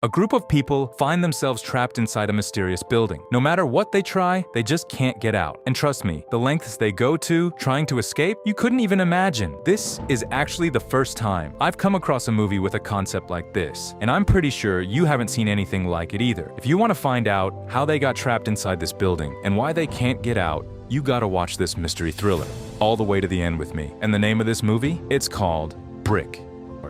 A group of people find themselves trapped inside a mysterious building. No matter what they try, they just can't get out. And trust me, the lengths they go to trying to escape, you couldn't even imagine. This is actually the first time I've come across a movie with a concept like this, and I'm pretty sure you haven't seen anything like it either. If you want to find out how they got trapped inside this building and why they can't get out, you gotta watch this mystery thriller all the way to the end with me. And the name of this movie? It's called Brick.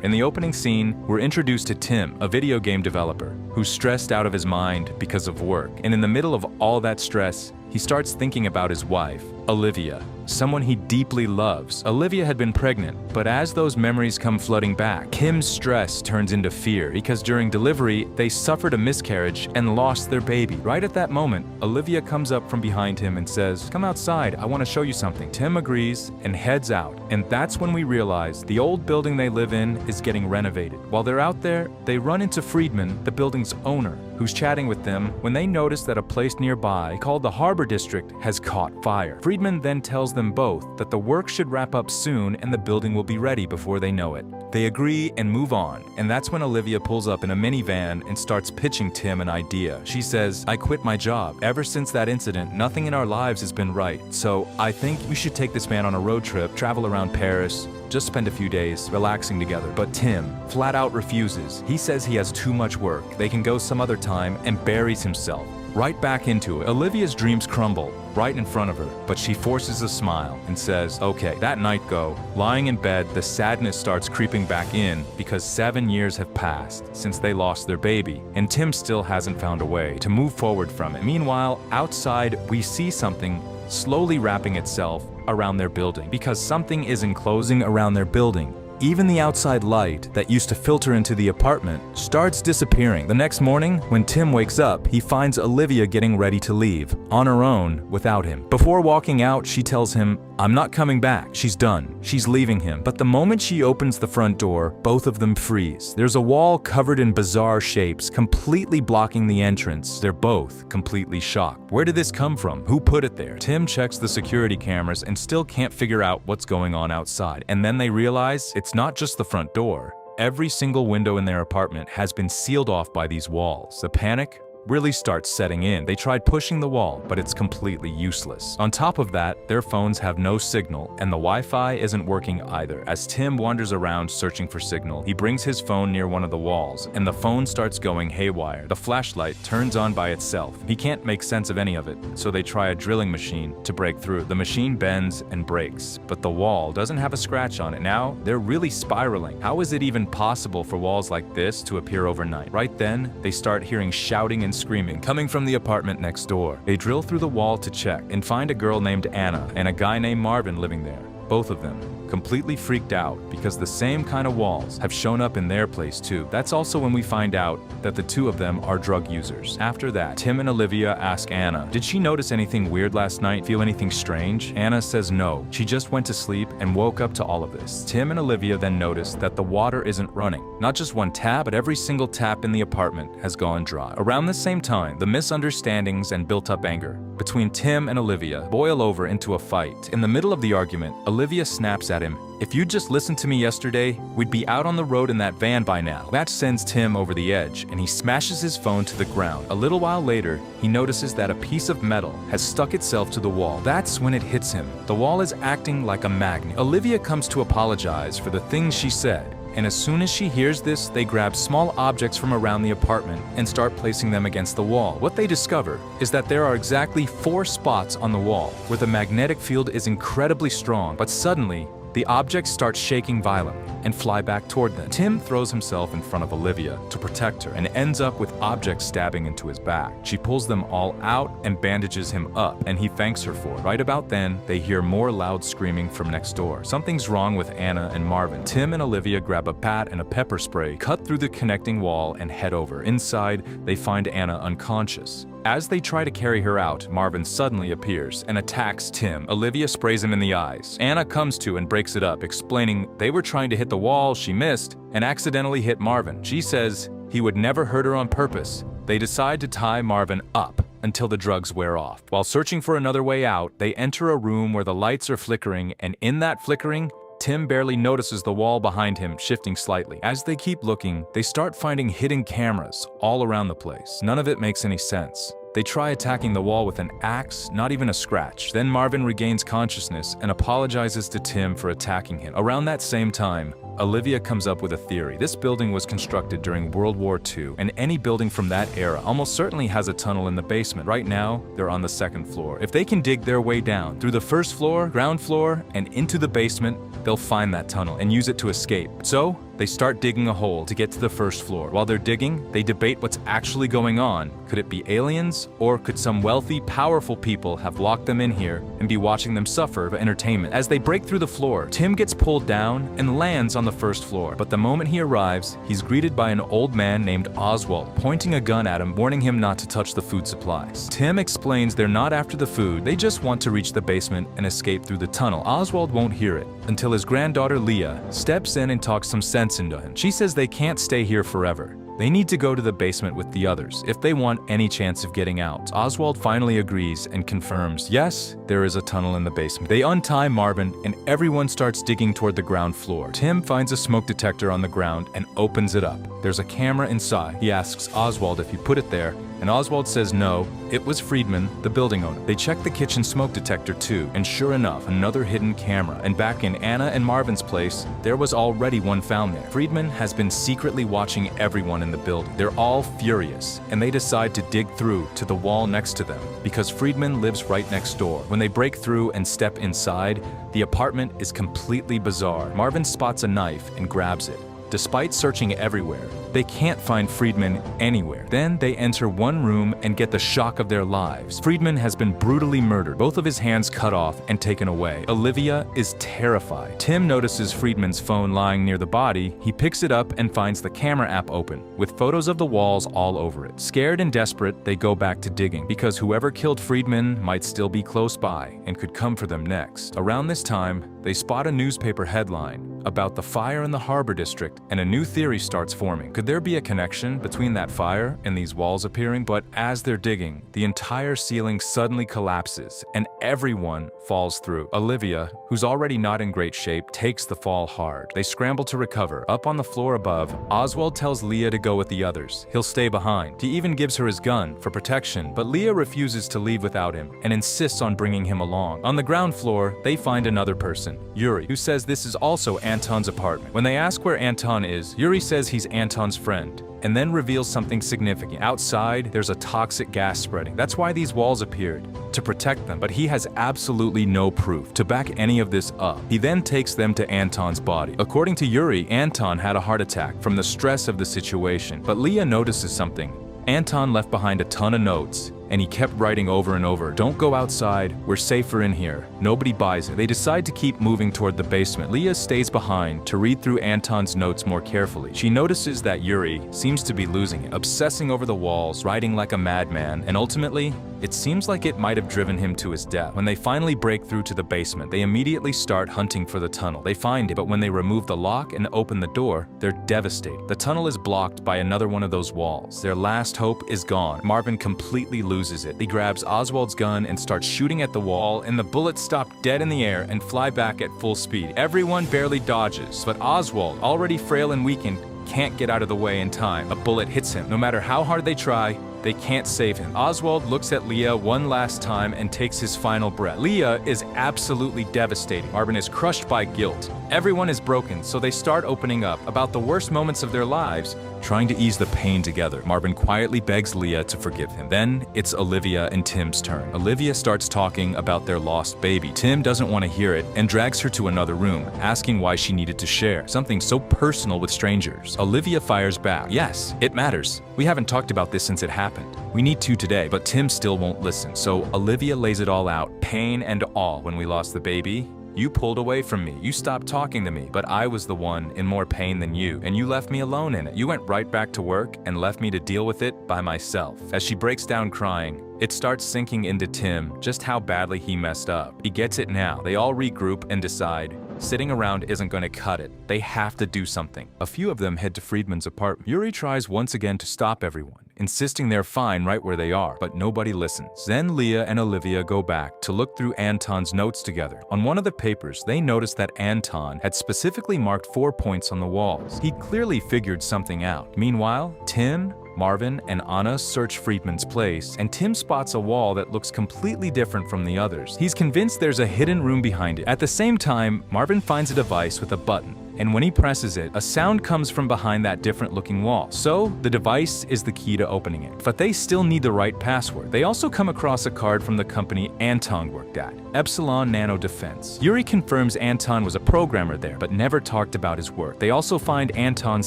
In the opening scene, we're introduced to Tim, a video game developer, who's stressed out of his mind because of work. And in the middle of all that stress, he starts thinking about his wife, Olivia, someone he deeply loves. Olivia had been pregnant, but as those memories come flooding back, Tim's stress turns into fear because during delivery, they suffered a miscarriage and lost their baby. Right at that moment, Olivia comes up from behind him and says, "Come outside, I want to show you something." Tim agrees and heads out, and that's when we realize the old building they live in is getting renovated. While they're out there, they run into Friedman, the building's owner, who's chatting with them when they notice that a place nearby called the Harbor District has caught fire. Friedman then tells them both that the work should wrap up soon and the building will be ready before they know it. They agree and move on, and that's when Olivia pulls up in a minivan and starts pitching Tim an idea. She says, "I quit my job. Ever since that incident, nothing in our lives has been right, so I think we should take this man on a road trip, travel around Paris, just spend a few days relaxing together." But Tim flat out refuses. He says he has too much work, they can go some other time, and buries himself right back into it. Olivia's dreams crumble right in front of her, but she forces a smile and says, "Okay." That night go, lying in bed, the sadness starts creeping back in because 7 years have passed since they lost their baby, and Tim still hasn't found a way to move forward from it. Meanwhile, outside, we see something slowly wrapping itself around their building because something is enclosing around their building. Even the outside light that used to filter into the apartment starts disappearing. The next morning, when Tim wakes up, he finds Olivia getting ready to leave, on her own, without him. Before walking out, she tells him, "I'm not coming back." She's done. She's leaving him. But the moment she opens the front door, both of them freeze. There's a wall covered in bizarre shapes, completely blocking the entrance. They're both completely shocked. Where did this come from? Who put it there? Tim checks the security cameras and still can't figure out what's going on outside. And then they realize it's not just the front door. Every single window in their apartment has been sealed off by these walls. The panic really starts setting in. They tried pushing the wall, but it's completely useless. On top of that, their phones have no signal, and the Wi-Fi isn't working either. As Tim wanders around searching for signal, he brings his phone near one of the walls, and the phone starts going haywire. The flashlight turns on by itself. He can't make sense of any of it, so they try a drilling machine to break through. The machine bends and breaks, but the wall doesn't have a scratch on it. Now, they're really spiraling. How is it even possible for walls like this to appear overnight? Right then, they start hearing shouting and screaming coming from the apartment next door. They drill through the wall to check and find a girl named Anna and a guy named Marvin living there. Both of them completely freaked out because the same kind of walls have shown up in their place too. That's also when we find out that the two of them are drug users. After that, Tim and Olivia ask Anna, did she notice anything weird last night? Feel anything strange? Anna says no. She just went to sleep and woke up to all of this. Tim and Olivia then notice that the water isn't running. Not just one tap, but every single tap in the apartment has gone dry. Around the same time, the misunderstandings and built-up anger between Tim and Olivia boil over into a fight. In the middle of the argument, Olivia snaps at him, "If you'd just listened to me yesterday, we'd be out on the road in that van by now." That sends Tim over the edge, and he smashes his phone to the ground. A little while later, he notices that a piece of metal has stuck itself to the wall. That's when it hits him. The wall is acting like a magnet. Olivia comes to apologize for the things she said, and as soon as she hears this, they grab small objects from around the apartment and start placing them against the wall. What they discover is that there are exactly 4 spots on the wall where the magnetic field is incredibly strong, but suddenly, the objects start shaking violently and fly back toward them. Tim throws himself in front of Olivia to protect her and ends up with objects stabbing into his back. She pulls them all out and bandages him up, and he thanks her for it. Right about then, they hear more loud screaming from next door. Something's wrong with Anna and Marvin. Tim and Olivia grab a bat and a pepper spray, cut through the connecting wall, and head over. Inside, they find Anna unconscious. As they try to carry her out, Marvin suddenly appears and attacks Tim. Olivia sprays him in the eyes. Anna comes to and breaks it up, explaining they were trying to hit the wall, she missed, and accidentally hit Marvin. She says he would never hurt her on purpose. They decide to tie Marvin up until the drugs wear off. While searching for another way out, they enter a room where the lights are flickering, and in that flickering, Tim barely notices the wall behind him shifting slightly. As they keep looking, they start finding hidden cameras all around the place. None of it makes any sense. They try attacking the wall with an axe, not even a scratch. Then Marvin regains consciousness and apologizes to Tim for attacking him. Around that same time, Olivia comes up with a theory. This building was constructed during World War II, and any building from that era almost certainly has a tunnel in the basement. Right now, they're on the second floor. If they can dig their way down through the first floor, ground floor, and into the basement, they'll find that tunnel and use it to escape. So, they start digging a hole to get to the first floor. While they're digging, they debate what's actually going on. Could it be aliens, or could some wealthy, powerful people have locked them in here and be watching them suffer for entertainment? As they break through the floor, Tim gets pulled down and lands on the first floor. But the moment he arrives, he's greeted by an old man named Oswald, pointing a gun at him, warning him not to touch the food supplies. Tim explains they're not after the food, they just want to reach the basement and escape through the tunnel. Oswald won't hear it until his granddaughter Leah steps in and talks some sense into him. She says they can't stay here forever. They need to go to the basement with the others if they want any chance of getting out. Oswald finally agrees and confirms, yes, there is a tunnel in the basement. They untie Marvin and everyone starts digging toward the ground floor. Tim finds a smoke detector on the ground and opens it up. There's a camera inside. He asks Oswald if he put it there, and Oswald says no, it was Friedman, the building owner. They check the kitchen smoke detector too, and sure enough, another hidden camera. And back in Anna and Marvin's place, there was already one found there. Friedman has been secretly watching everyone in the building. They're all furious, and they decide to dig through to the wall next to them, because Friedman lives right next door. When they break through and step inside, the apartment is completely bizarre. Marvin spots a knife and grabs it. Despite searching everywhere, they can't find Friedman anywhere. Then they enter one room and get the shock of their lives. Friedman has been brutally murdered, both of his hands cut off and taken away. Olivia is terrified. Tim notices Friedman's phone lying near the body. He picks it up and finds the camera app open, with photos of the walls all over it. Scared and desperate, they go back to digging, because whoever killed Friedman might still be close by and could come for them next. Around this time, they spot a newspaper headline about the fire in the Harbor District, and a new theory starts forming. Could there be a connection between that fire and these walls appearing? But as they're digging, the entire ceiling suddenly collapses and everyone falls through. Olivia, who's already not in great shape, takes the fall hard. They scramble to recover. Up on the floor above, Oswald tells Leah to go with the others. He'll stay behind. He even gives her his gun for protection, but Leah refuses to leave without him and insists on bringing him along. On the ground floor, they find another person, Yuri, who says this is also Anton's apartment. When they ask where Anton is, Yuri says he's Anton's friend, and then reveals something significant. Outside, there's a toxic gas spreading. That's why these walls appeared, to protect them, but he has absolutely no proof to back any of this up. He then takes them to Anton's body. According to Yuri, Anton had a heart attack from the stress of the situation, but Leah notices something. Anton left behind a ton of notes, and he kept writing over and over, "Don't go outside, we're safer in here." Nobody buys it. They decide to keep moving toward the basement. Leah stays behind to read through Anton's notes more carefully. She notices that Yuri seems to be losing it, obsessing over the walls, writing like a madman, and ultimately, it seems like it might have driven him to his death. When they finally break through to the basement, they immediately start hunting for the tunnel. They find it, but when they remove the lock and open the door, they're devastated. The tunnel is blocked by another one of those walls. Their last hope is gone. Marvin completely loses it. He grabs Oswald's gun and starts shooting at the wall, and the bullets stop dead in the air and fly back at full speed. Everyone barely dodges, but Oswald, already frail and weakened, can't get out of the way in time. A bullet hits him. No matter how hard they try, they can't save him. Oswald looks at Leah one last time and takes his final breath. Leah is absolutely devastated. Marvin is crushed by guilt. Everyone is broken, so they start opening up about the worst moments of their lives, trying to ease the pain together. Marvin quietly begs Leah to forgive him. Then it's Olivia and Tim's turn. Olivia starts talking about their lost baby. Tim doesn't want to hear it and drags her to another room, asking why she needed to share something so personal with strangers. Olivia fires back, "Yes, it matters. We haven't talked about this since it happened. We need to today," but Tim still won't listen. So Olivia lays it all out, pain and all. "When we lost the baby, you pulled away from me. You stopped talking to me, but I was the one in more pain than you, and you left me alone in it. You went right back to work and left me to deal with it by myself." As she breaks down crying, it starts sinking into Tim just how badly he messed up. He gets it now. They all regroup and decide, Sitting around isn't going to cut it. They have to do something. A few of them head to Friedman's apartment. Yuri tries once again to stop everyone, insisting they're fine right where they are, but nobody listens. Then Leah and Olivia go back to look through Anton's notes together. On one of the papers, they notice that Anton had specifically marked 4 points on the walls. He clearly figured something out. Meanwhile, Tim, Marvin, and Anna search Friedman's place, and Tim spots a wall that looks completely different from the others. He's convinced there's a hidden room behind it. At the same time, Marvin finds a device with a button, and when he presses it, a sound comes from behind that different-looking wall. So, the device is the key to opening it. But they still need the right password. They also come across a card from the company Anton worked at, Epsilon Nano Defense. Yuri confirms Anton was a programmer there, but never talked about his work. They also find Anton's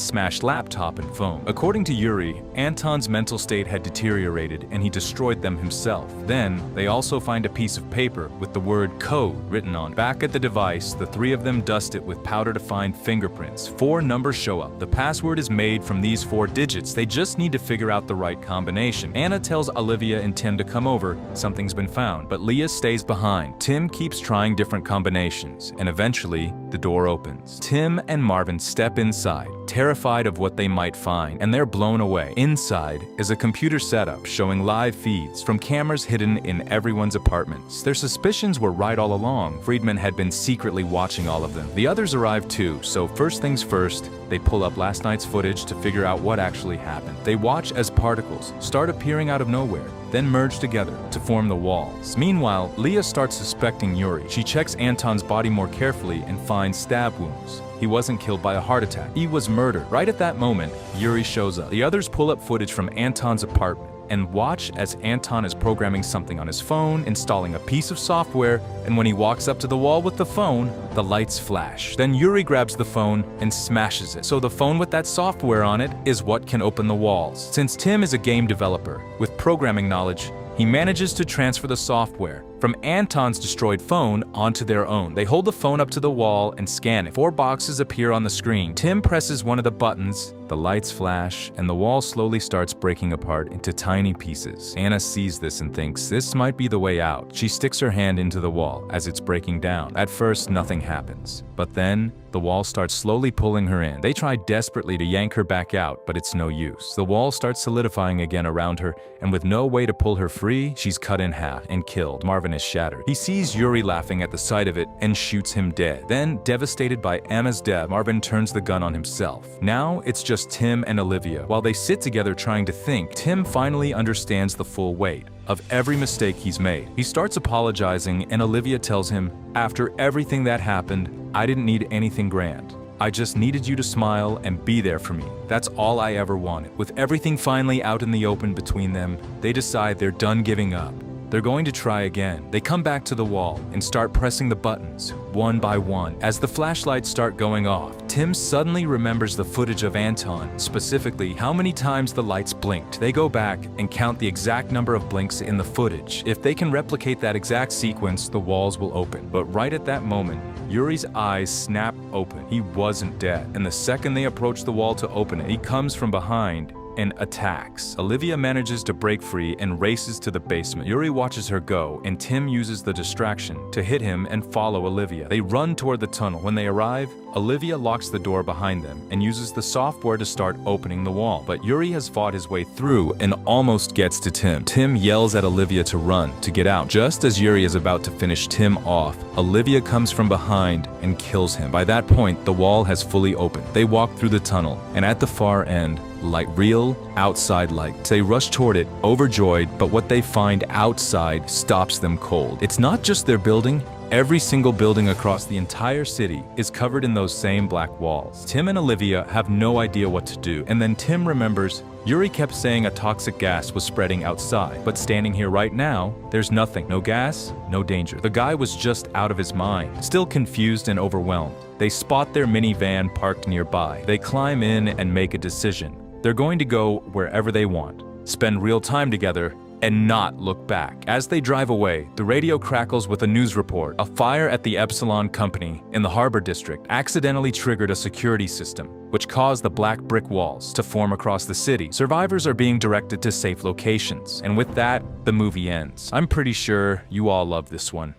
smashed laptop and phone. According to Yuri, Anton's mental state had deteriorated and he destroyed them himself. Then, they also find a piece of paper with the word code written on it. Back at the device, the three of them dust it with powder to find fingerprints. 4 numbers show up. The password is made from these 4 digits. They just need to figure out the right combination. Anna tells Olivia and Tim to come over. Something's been found, but Leah stays behind. Tim keeps trying different combinations, and eventually, the door opens. Tim and Marvin step inside, terrified of what they might find, and they're blown away. Inside is a computer setup showing live feeds from cameras hidden in everyone's apartments. Their suspicions were right all along. Friedman had been secretly watching all of them. The others arrive too, so first things first, they pull up last night's footage to figure out what actually happened. They watch as particles start appearing out of nowhere, then merge together to form the walls. Meanwhile, Leah starts suspecting Yuri. She checks Anton's body more carefully and finds stab wounds. He wasn't killed by a heart attack. He was murdered. Right at that moment, Yuri shows up. The others pull up footage from Anton's apartment and watch as Anton is programming something on his phone, installing a piece of software, and when he walks up to the wall with the phone, the lights flash. Then Yuri grabs the phone and smashes it. So the phone with that software on it is what can open the walls. Since Tim is a game developer with programming knowledge, he manages to transfer the software from Anton's destroyed phone onto their own. They hold the phone up to the wall and scan it. 4 boxes appear on the screen. Tim presses one of the buttons, the lights flash, and the wall slowly starts breaking apart into tiny pieces. Anna sees this and thinks this might be the way out. She sticks her hand into the wall as it's breaking down. At first, nothing happens, but then the wall starts slowly pulling her in. They try desperately to yank her back out, but it's no use. The wall starts solidifying again around her, and with no way to pull her free, she's cut in half and killed. Marvin is shattered. He sees Yuri laughing at the sight of it and shoots him dead. Then, devastated by Emma's death, Marvin turns the gun on himself. Now, it's just Tim and Olivia. While they sit together trying to think, Tim finally understands the full weight of every mistake he's made. He starts apologizing, and Olivia tells him, "After everything that happened, I didn't need anything grand. I just needed you to smile and be there for me. That's all I ever wanted." With everything finally out in the open between them, they decide they're done giving up. They're going to try again. They come back to the wall and start pressing the buttons, one by one. As the flashlights start going off, Tim suddenly remembers the footage of Anton, specifically how many times the lights blinked. They go back and count the exact number of blinks in the footage. If they can replicate that exact sequence, the walls will open. But right at that moment, Yuri's eyes snap open. He wasn't dead. And the second they approach the wall to open it, he comes from behind and attacks. Olivia manages to break free and races to the basement. Yuri watches her go, and Tim uses the distraction to hit him and follow Olivia. They run toward the tunnel. When they arrive, Olivia locks the door behind them and uses the software to start opening the wall. But Yuri has fought his way through and almost gets to Tim. Tim yells at Olivia to run, to get out. Just as Yuri is about to finish Tim off, Olivia comes from behind and kills him. By that point, the wall has fully opened. They walk through the tunnel, and at the far end, like real outside light. They rush toward it, overjoyed, but what they find outside stops them cold. It's not just their building. Every single building across the entire city is covered in those same black walls. Tim and Olivia have no idea what to do, and then Tim remembers Yuri kept saying a toxic gas was spreading outside, but standing here right now, there's nothing. No gas, no danger. The guy was just out of his mind, still confused and overwhelmed. They spot their minivan parked nearby. They climb in and make a decision. They're going to go wherever they want, spend real time together, and not look back. As they drive away, the radio crackles with a news report. A fire at the Epsilon company in the Harbor District accidentally triggered a security system, which caused the black brick walls to form across the city. Survivors are being directed to safe locations, and with that, the movie ends. I'm pretty sure you all love this one.